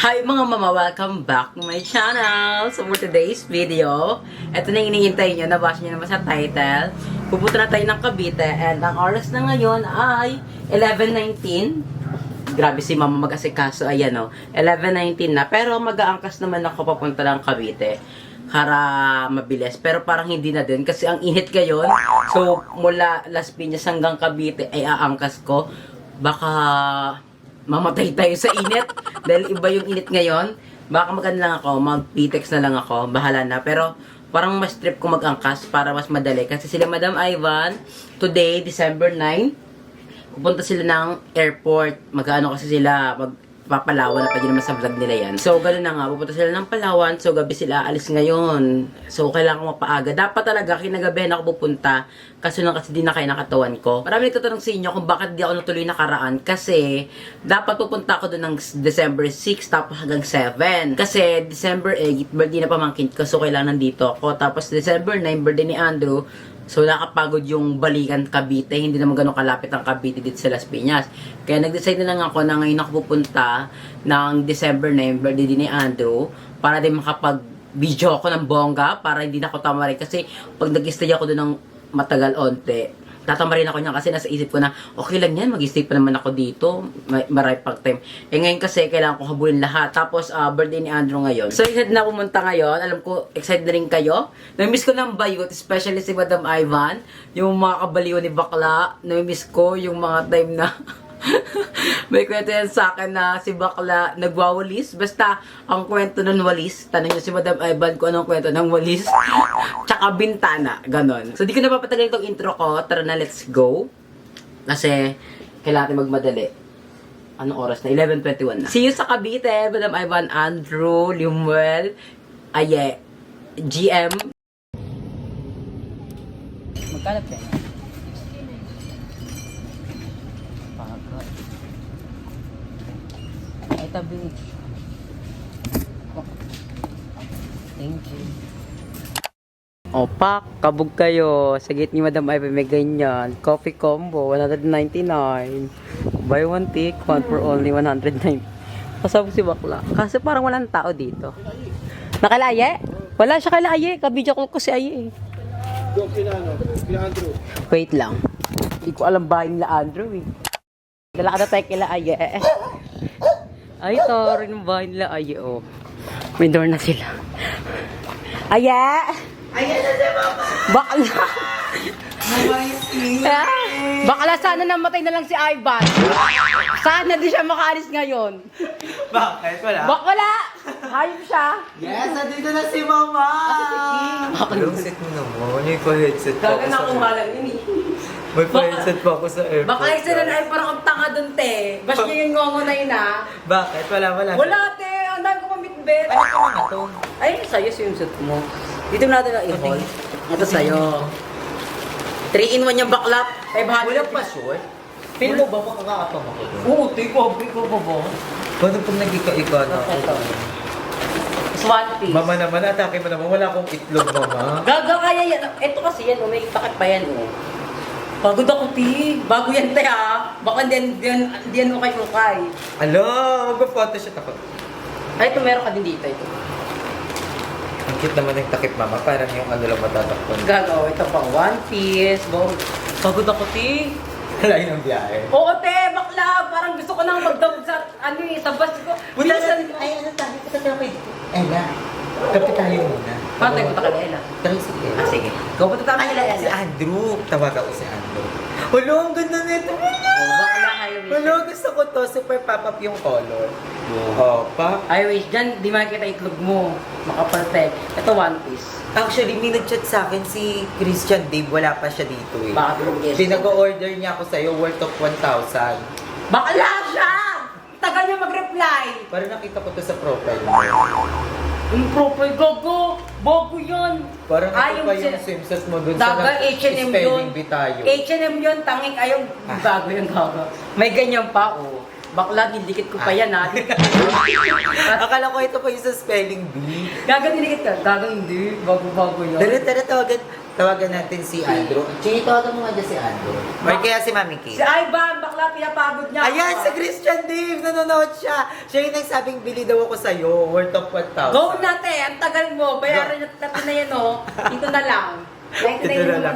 Hi mga mama! Welcome back to my channel! So for today's video, ito na yung hinihintay nyo, nabasa nyo naman sa title. Pupunta na tayo ng Cavite and ang oras na ngayon ay 11:19. Grabe si mama mag-asikaso, ayan o. 11:19 na, pero mag-aangkas naman ako papunta ng Cavite para mabilis. Pero parang hindi na din kasi ang init ngayon. So mula Las Piñas hanggang Cavite ay aangkas ko. Baka mamatay tayo sa init dahil iba yung init ngayon. Baka maganda lang ako, mag-PTEX na lang ako, bahala na. Pero parang mas trip ko mag-angkas para mas madali. Kasi sila Madam Ivan, today, December 9, pupunta sila ng airport. Mag-ano kasi sila, magpapalawan na pa din naman sa vlog nila yan. So, gano'n na nga, pupunta sila ng Palawan. So, gabi sila alis ngayon. So, kailangan ko mapaaga. Dapat talaga, kinagabihan ako pupunta. Kaso lang kasi di na kaya nakatawan ko. Marami nagtatanong sa inyo kung bakit di ako natuloy nakaraan. Kasi, dapat pupunta ako doon ng December 6 tapos hanggang 7. Kasi, December 8, birthday na pamangkin ko. So, kailangan nandito ako. Tapos, December 9, birthday ni Andrew. So, nakapagod yung balikan Cavite. Hindi naman ganun kalapit ang Cavite dito sa Las Piñas. Kaya nag-decide na lang ako na ngayon ako pupunta ng December 9, birthday din ni Andrew. Para din makapag-video ako ng bongga. Para hindi na ako tamarin. Kasi, pag nag-stay ako doon ng matagal onte, tatamarin ako niya kasi nasa isip ko na okay lang yan, mag-stay pa naman ako dito, maray pag time. Eh ngayon kasi kailangan ko habulin lahat. Tapos birthday ni Andrew ngayon. So excited na pumunta ngayon. Alam ko excited na rin kayo. Nami-miss ko ng bayot, especially si Madam Ivan, yung mga kabaliw ni Bakla. Nami-miss ko yung mga time na may kwento yan sa akin na si Bakla nagwawalis. Basta, ang kwento ng walis, tanong nyo si Madam Ivan kung anong kwento ng walis. Tsaka bintana, ganon. So, di ko na papatagal itong intro ko. Tara na, let's go. Kasi, kailangan magmadali. Anong oras na? 11:21 na. See you sa Cavite, Madam Ivan, Andrew, Limuel, Aye, GM. Magkano pa? Ay, tabi. Thank you. Opak, kabog kayo. Sa gate ni Madam Ivan may ganyan. Coffee combo, 199. Buy one take, one for only 109. Pasabog si Bakla. Kasi parang walang tao dito. Nakalaye? Wala siya kalaye. Kabidyo ko si Aye. Wait lang. Hindi ko alam bahay nila Andrew eh. Dala ka na tayo kila Aye. Ay, ito rin ang bahay nila Aye oh. May door na sila. Aye! Ayan na si Mama! Bakla! Bakla, sana namatay na lang si Ivan. Sana di siya makaalis ngayon. Bakit? Wala? Bakla! Hayop siya. Yes, nandito na si Mama! Anong set mo naman? May pa-headset pa ako Gaga na akong sa... halang yun eh. May pa-headset pa ako sa airport. Baka isa na ay parang ang tanga dun, te. Bash niya yung ngongo na yun, ha? Bakit? Wala. Wala, te. Ang dami ko pambitbit. Ano ka mga to? Ay, sa'yo swimsuit mo. Dito natin ang i-haul. Ito sa'yo. 3-in-1 yung baklap. 500. Wala pa sure? Feel mo ba makakapang ako doon? Oo, te. Pobre ko ba ba? Paano pag nagkika-ika na ako? Ito. It's one piece. Mama naman, atake mo naman. Wala akong itlog, Mama. Gaga kaya yan. Ito kasi yan, may takip pa yan, oh. Pagod ako, ti. Bago yan, te, ha? Baka diyan ukay-ukay. Alo, magpa-photoshoot ako. Ay, ito meron ka din dito, ito. Ang cute naman ng takip, Mama. Parang yung ano lang matatakpan. Gaga, ito pang one piece. Pagod ako, ti. Wala yun ang biyahe. Oo, te, bakla. Parang gusto ko nang magdawag sa, sa bus ko. Bilisan ko. Ay, ano tayo? Punta tayo kay Ella. Kape tayo muna. Patay, punta ka na, Ella. Tara, sige. Ah, sige. Go, punta tayo kay Si Ella. Andrew. Tawag ako si Andrew. Wala, ang ganda nito. Oh, bakla, I wish. Wala, gusto ko to. Super pop-up yung color. Oh, pa. I wish. Diyan, di makikita itlog mo. Makaperfect. Ito, one piece. Actually, may nag-chat sa akin si Christian Dave. Wala pa siya dito eh. Baka pinag-guess. Pinag-order niya ako sa'yo worth of 1,000. Bakla siya! Tagal niya mag-reply. Parang nakita ko to sa profile mo. Yung profile, gogo. Bogo yun. Parang ito yung pa yung swimsuit mo dun Daga, sa H&M yun. spelling bee tayo. H&M yun, tanging ayaw. Bago yung gaga. May ganyan pa, oh. Bakla, nidikit ko pa yan, ha? Akala ko ito pa yung sa spelling bee. Gaga, dinikit ka. Gaga, hindi. Bago-bago yun. Tara, tawagan. tawagan natin si Andrew. Chiki, tawagan mo nga dyan si Andrew. Or kaya si Mami Kay. Si Ivan, bakla, pinapagod niya. Ayan, si Christian Dave! Nanonood siya! Siya yung nagsabing, bili daw ako sa'yo, worth of 1,000. Go natin, ang tagal mo. Bayaran natin na yan, oh. Dito na lang. 99 Ito na lang.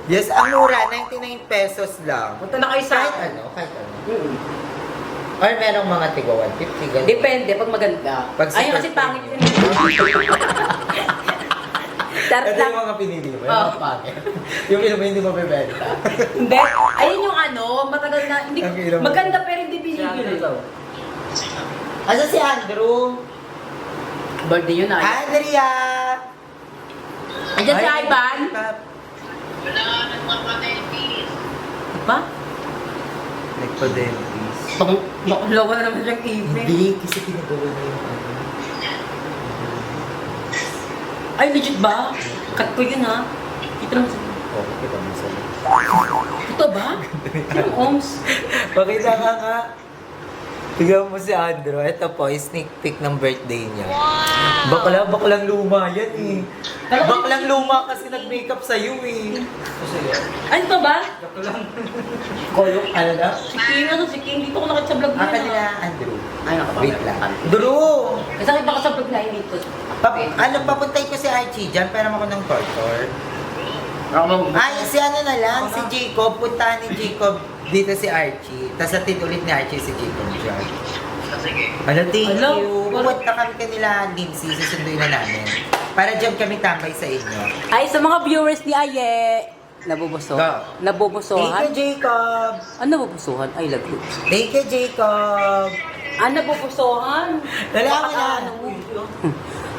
Yes, ang mura, 99 pesos lang. Punta na kayo sa Kahit ano. Or merong mga tigwa 150, ganun. Depende, pag maganda. Pag Ayun super kasi pangit yun. Ito yung mga pinili mo, yung mga pangit. Yung inom mo hindi mo bebenta. Hindi. Ayun yung ano, matagal na, hindi, Ang hirap. maganda pero hindi binibili. Asa si Andrew? Birthday yun ay. Andrea! Andiyan si Ivan. Ba? Nagpa-dentist. Bakulawa na naman siyang ipin. Hindi, kasi pinagawa na yung ano. Ay, legit ba? Cut ko yun ha. Kita mo sa... Oo, kita mo sa Ito ba? Yung ohms. Pakita ka nga. Tignan mo si Andrew. Ito po, sneak peek ng birthday niya. Wow! Baklang luma yan eh. Baklang luma kasi nag-makeup sa'yo eh. Ano to ba? Kolok, ano na? Si King, ano si King? Dito ko nakita sa vlog Ah, niya. kanila, Andrew. Ay, nakapagod. Wait lang. Drew! Kasi nakita ko sa vlog na yun dito. Papuntay ko si Archie dyan, pero ako ng tortor. Ay, si ano na lang, si Jacob. Puntahan ni Jacob dito si Archie. Tapos atid ulit ni Archie si Jacob dyan. Ano, thank Hello? you. Pumunta kami kanila, Lindsay, susunduin na namin. Para dyan kami tambay sa inyo. Ay, sa mga viewers ni Aye, nabubuso. Go. Thank Nabubusuhan? you, Jacob. Ano nabubusuhan? I love you. Thank you, Jacob. Nabubusuhan? Wala ka na.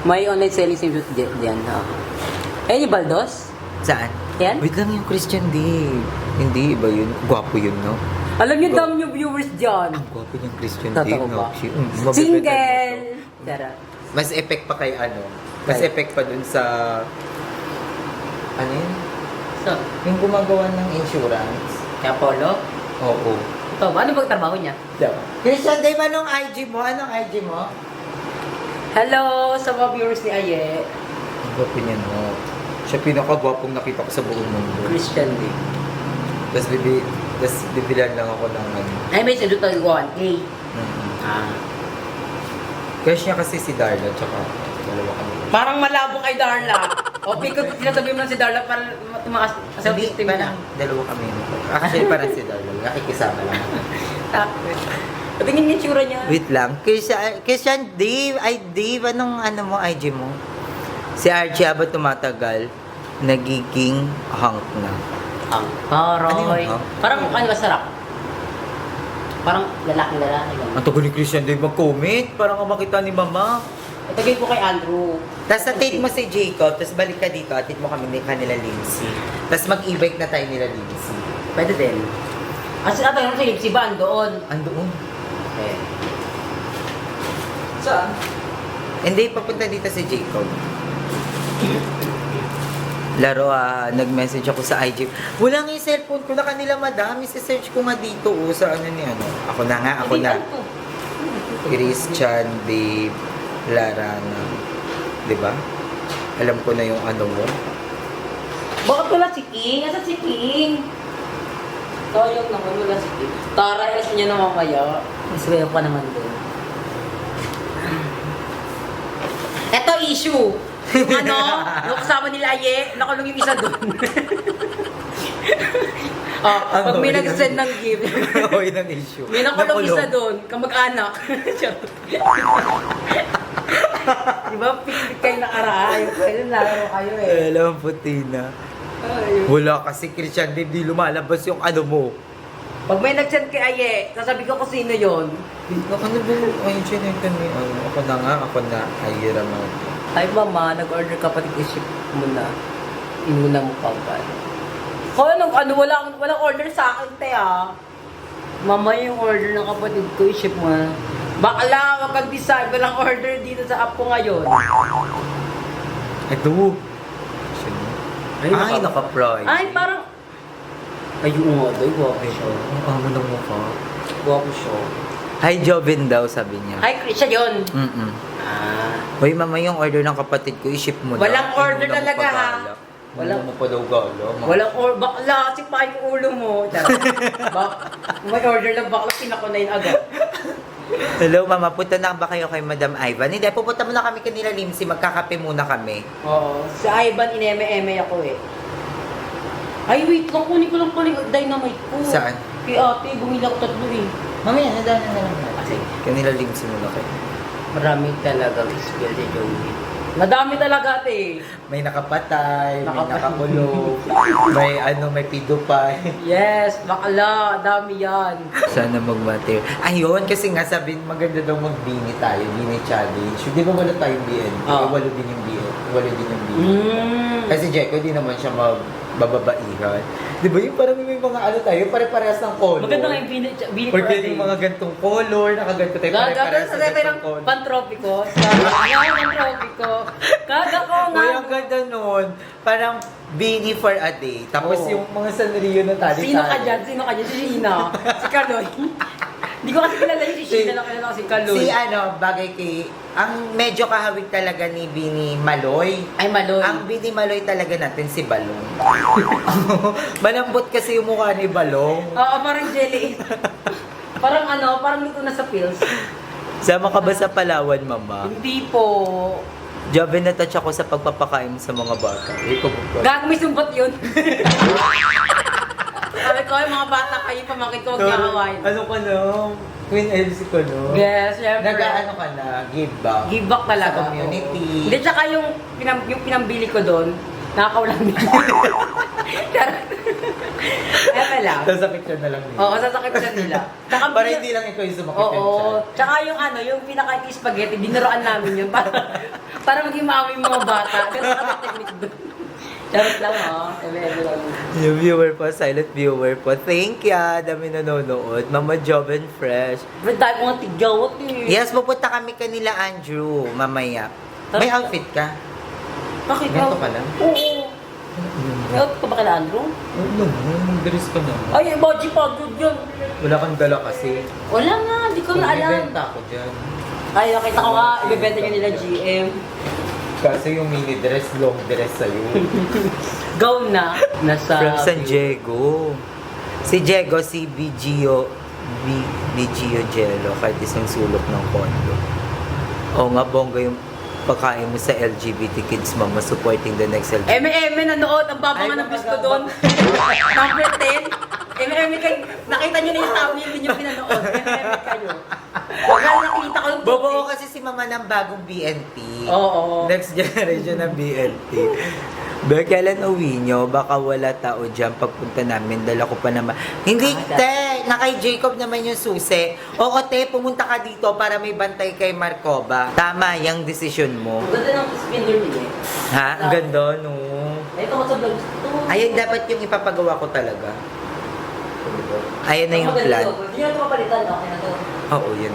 May online selling sim diyan. Eh, ni Baldos? Saan? Yan? Wait lang yung Christian Dave. Hindi, iba yun. Gwapo yun, no? Alam niyo, dami yung viewers dyan. Ang gwapo niyang Christian Totoo Dave, ba? no? Single! Tara. Mas effect pa kay ano? Mas Right. effect pa dun sa... Ano yun? So, Yung gumagawa ng insurance. kaya Polo? Oo. Ito ba? Ano bang trabaho niya? Christian Dave, anong IG mo? Anong IG mo? Hello sa mga viewers ni Aye. Ang gwapo niya, no? Siya pinakagwapong nakita ko sa buong mundo. Christian D. Tapos bibilan lang ako ng ano. Ay, may sundot tayo 1K. Ah. Kaya siya kasi si Darla, tsaka dalawa kami. Parang malabo kay Darla. O, pikot sinasabi mo lang si Darla para tumakas sa Hindi, system niya. parang dalawa kami. Actually, parang si Darla. Nakikisama lang. Tingin yung tsura niya. Wait lang. Christian Dave. Ay, Dave. Anong ano mo, IG mo? Si Archie, habang tumatagal, nagiging hunk na. Ang karoy. Ano yun, ha? Parang ano masarap. Parang lalaki. Ang tagal ni Christian Dave mag-comment. Parang ang makita ni Mama. Itagay ko kay Andrew. Tapos atid mo si Jacob, tapos balik ka dito, atid mo kami ni kanila Lindsay. Tapos mag-e-bike na tayo nila Lindsay. Pwede din. As in, yung sa Lipsy ba? Doon. Andoon. Okay. Saan? Hindi, papunta dito si Jacob. Laro, nag-message ako sa IG. Wala nga yung cellphone ko na kanila, madam. Isa-search ko nga dito, sa ano ni ano. Ako na nga, ako na. Christian, Dave, Larana. Diba? Alam ko na yung ano mo. Bakit wala si King? Asan si King? Sayang naman wala si King. Tara, alas niya na mamaya. Iswayo pa naman doon. Eto issue. Yung ano, yung kasama nila Aye, nakulong yung isa doon. Pag may nag-send ng gift. Oo, yun ang issue. May nakulong isa doon, kamag-anak. Diba, picnic kayo nakaraan. Kayo nalaro kayo eh. Alam, puti na. Wala kasi Christian Dave, di lumalabas yung ano mo. Pag may nag-send kay Aye, sasabi ko kung sino yun. Ano ba? Ay, chinectan ni ano. Ako na. Ay, raman. Ay mama, nag-order ka pati i-ship mo na. Inuna mo pa ba? Walang order sa akin, te ah. Mama, yung order ng kapatid ko, i-ship mo na. Bakla, wag kang decide. Walang order dito sa app ko ngayon. Ito. Ay, naka-price. Ay, parang... Ayun nga, doy. Guwapo siya. Ang amo ng mukha. Guwapo siya. Hi, Jovin daw, sabi niya. Ay, siya yun. Mm-mm. Ah. Hoy, mama, yung order ng kapatid ko, i-ship mo na. Walang order Inuna mo talaga, ha? pagala. Walang, Ano pa daw galo? walang bakla, sipahin yung ulo mo. Charot. May order lang bakla, pinakunayin agad. Hello, mama. Punta na ba kayo kay Madam Ivan? Hindi, pupunta muna kami kanila Limsi. Magkakape muna kami. Oo. Si Ivan, ineme-eme ako eh. Ay, wait lang. Kunin ko lang pala yung dynamite ko. Saan? Kay ate, bumili ako 3 eh. Mamaya, nadaan na lang. Kasi, Kanila Limsi muna kayo. marami talagang skill si Joey. Madami talaga ate. May nakapatay, may Nakapatay. nakakulong, may pidupay. Yes, bakla. Dami yan. Sana mag-matter. Ayun, kasi nga sabi, maganda daw mag-bini tayo, bini challenge. Di ba wala tayong BN? Oo. Walo din yung BN. Walo din yung BN. Mm. Kasi Jeko, di naman siya magbabaihan. Di ba yung parang may mga ano tayo, pare-parehas ng color. Maganda nga yung bini Or kaya yung mga gantong color, nakaganto tayo Gagawin pare-parehas sa ng tayo ng gantong color. pantropiko. Pantropiko. Kaga ko nga. Uy, ang ganda nun. Parang bini for a day. Tapos Oo. yung mga Sanrio na tali-tali. Sino ka dyan? Sino ka dyan? Si Sheena. Si Kaloy. Hindi ko kasi kilala yung si Sheena lang kilala ko si Kaloy. Si bagay kay, ang medyo kahawig talaga ni Bini Maloy. Ay, Maloy. Ang Bini Maloy talaga natin si Balong. Malambot kasi yung mukha ni Balong. Oo, parang jelly. parang luto na sa pills. Sama ka ba sa Palawan, mama? Hindi po. Jobe na touch ako sa pagpapakain sa mga bata. Ikaw ba? Gag, may sumbat yun. Sabi ko, yung mga bata kayo, pamangkin ko, huwag niya kawain. Ano ka na? Queen Elsie ka no? Yes, syempre. Nag-ano ka na? Give back? Give back talaga. Sa community. Oo. Hindi, tsaka yung pinambili ko doon, nakakaulang din. Ewan lang. Sasakit siya na lang nila. Oo, sasakit siya nila. Tsaka Para hindi lang ikaw yung sumakit yung Oo. tiyan. Tsaka yung pinaka-spaghetti, dinuroan namin yun para maging maawi yung mga bata. Kasi kami technique doon. Charot lang Eme lang. Yung viewer po, silent viewer po. Thank ya, dami nanonood. Mama Joven Fresh. Pero tayo mga tigyawat eh. Yes, pupunta kami kanila Andrew, mamaya. May outfit ka? Bakit? Ganito ka lang? Oo. May outfit ka ba kala Andrew? Oo naman, dress ka naman. Ay, emoji pa, good yun. Wala kang dala kasi. Wala nga, di ko na alam. Ibenta ako dyan. Ay, nakita ko nga, ibebenta ka nila GM. Kasi yung mini dress, long dress sa'yo. Go na. Nasa... From San Diego. Si Diego, si Bigio Jello, kahit isang sulok ng kondo. Oo nga, bongga yung pagkain mo sa LGBT kids, mama, supporting the next LGBT. Eme, nanood. Ang baba Ay, nga ng mga gusto doon. Number 10. Eme, nakita niyo na yung thumbnail ninyo pinanood. Eme kayo. Wala nakita ko yung Bobo kasi si mama ng bagong BNT. Oo. Next generation ng BNT. Pero kailan uwi nyo? Baka wala tao dyan pagpunta namin. Dala ko pa naman. Hindi, te! Na kay Jacob naman yung susi. Oo, te, pumunta ka dito para may bantay kay Marcova. Tama, yung decision mo. Ang ganda ng spinner niya eh. Ha? Ang ganda, no? Ito ko sa vlog. Ito. Ayun, dapat yung ipapagawa ko talaga. Ayun na yung plan. Hindi na ito mapalitan. Okay na to. Oo, yun.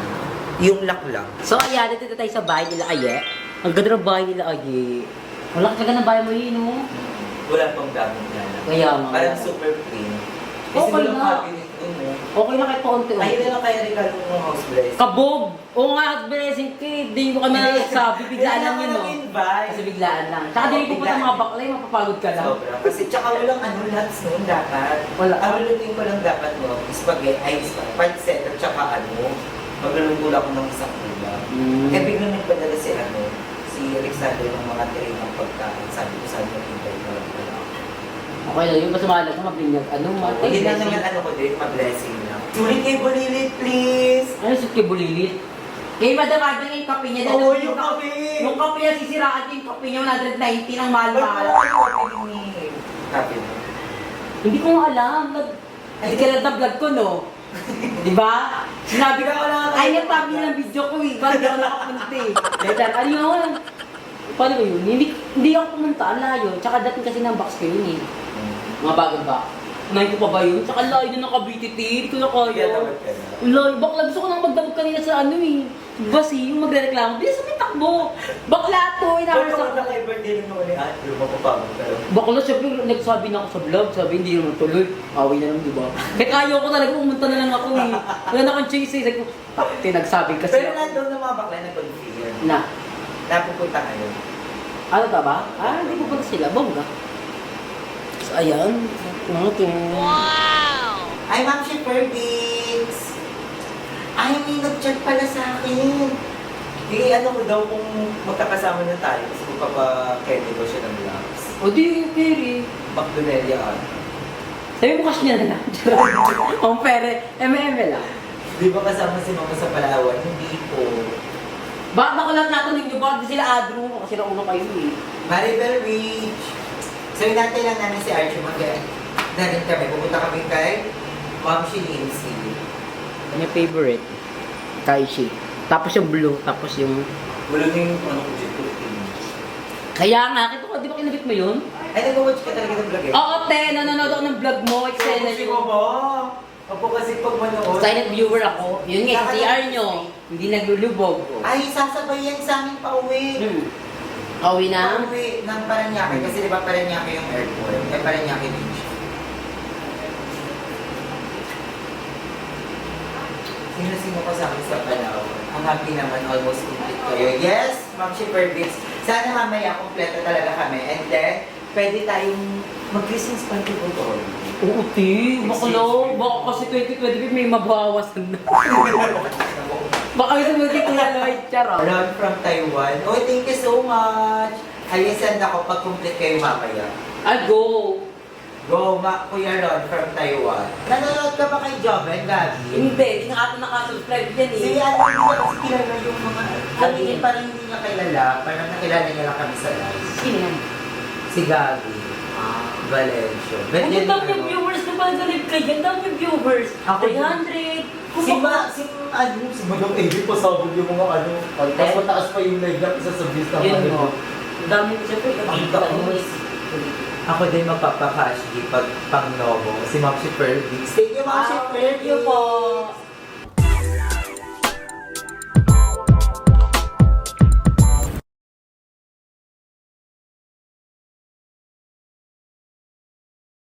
Yung lock lang. So, ayan. Dito tayo sa bahay nila Aye. Ang ganda ng bahay nila Aye. Wala ka ng bahay mo yun, no? Wala pang gamit na lang. Kaya nga. Parang super clean. Okay na. Okay na kahit paunti. Ayun na lang kaya regalo ng house bless. Kabog! Oo nga, blessing kid. Di mo kami nagsabi. Biglaan lang yun, no? Kasi biglaan lang. Tsaka di pupunta mga baklay, mapapagod ka lang. Sobra. Kasi tsaka walang nuts noon dapat. Wala. Ang lulutuin ko lang dapat mo, pancet at tsaka magluluto ako ng isang ulam. Eh biglang nagpadala si Alexander ng mga tray ng pagkain. Sabi ko sa akin, hintay ko lang pala. Okay lang yun. Basta mahalag ka, mabinyag. Hindi na naman ko din, ma-blessing lang. Sulit kay Bulilit, please! Ano yung suki bulilit? Eh, madam, ano yung kape niya? Oo, yung kape! Yung kape niya, sisiraan yung kape niya, 190 ng mahal-mahal. Kape mo. Hindi ko nga alam. Hindi ka lang vlog ko, no? Di ba? Sinabi ko lang, ay, yung tabi ng video ko, eh. Ba't di ako nakapunta, eh. Dahil, ano yun? Paano ko yun? Hindi ako pumunta, ang layo. Tsaka dating kasi ng box ko yun, eh. Mga bagong ba? Unahin ko pa ba yun? Tsaka layo na naka-BTT, hindi ko na kaya. Layo, bakla, gusto ko nang magdamag kanina sa ano, eh. Basi, yung magre-reklamo, bilis may takbo. Bakla to, inaharas ako. Kung kay birthday naman ni Andrew, mapapagod ka lang. Bakla, syempre, nagsabi na ako sa vlog, sabi, hindi naman tuloy. Away na naman, di ba? Kaya ayaw ko talaga, pumunta na lang ako eh. Wala na akong chase eh. Sabi ko, tinagsabi kasi Pero ako. nandun ng mga bakla na configure. Na, Napupunta ngayon. ano ka ba? Ah, hindi pupunta sila, bongga. ayan. Natin. Ay, Ma'am Shepherdix! Ay, may nag-chat pala sa akin. Ano ko daw kung magkakasama na tayo kasi magpapakende ko siya ng labs. O di, Perry. Magdonelia Sabi mo kasi niya na lang. Ang pere, lang. Di ba kasama si Mama sa Palawan? Hindi po. Bakit ako lang natanong nyo? Bakit sila Adro? Kasi nauna kayo eh. Maribel Rich! So, inantay lang namin si Archie na rin kami. Pupunta kami kay Ma'am Lindsay. Ano yung favorite? Kaishi. Tapos yung blue, tapos yung... Wala na yung ano ko dito. Kaya nga, kita ko, di ba kinabit mo yun? Ay, nag-watch ka talaga ng vlog eh? Oo, te, nanonood ako ng vlog mo, eksena Kasi nyo. mo ba? Ako kasi pag manood. Silent viewer ako. Yun nga, sa CR nyo. Hindi naglulubog. Ay, sasabay yan sa amin pa uwi. Kauwi na? Pauwi ng Paranaque. Kasi di ba Paranaque yung airport? Eh, Paranaque Beach. Sino-sino kasama sa Palawan? Ang happy naman, almost complete kayo. Yes, Ma'am Shepherdix. Sana mamaya kompleto talaga kami. And then, pwede tayong mag-Christmas party po to. Oo, te. Baka kasi 2025 may mabawasan na. Baka kasi magkikula Lloyd, charot. Ron from Taiwan. Oh, thank you so much. Ay, send ako pag complete kayo mamaya. Go! Go, Kuya Ron from Taiwan. Nanonood ka ba kay Joven, Gabi? Hindi, hindi nga ako nakasubscribe yan eh. Si ano, hindi niya kasi kilala yung mga... Sabihin parang hindi niya kilala. Parang nakilala niya lang kami sa live. Sino yan? Si Gabi. Valencio. Ang dami yung viewers na pala sa live kayo. Ang dami yung viewers. Ako 300. Si Madam Eddie pa sabog yung mga ano. Mas mataas pa yung leg up isa sa vista. Yun mo. Ang dami ko siyempre. Ako din magpapakash pag pang Novo. Si Ma'am Shepherdix. Thank you, Ma'am Shepherdix. Thank you po.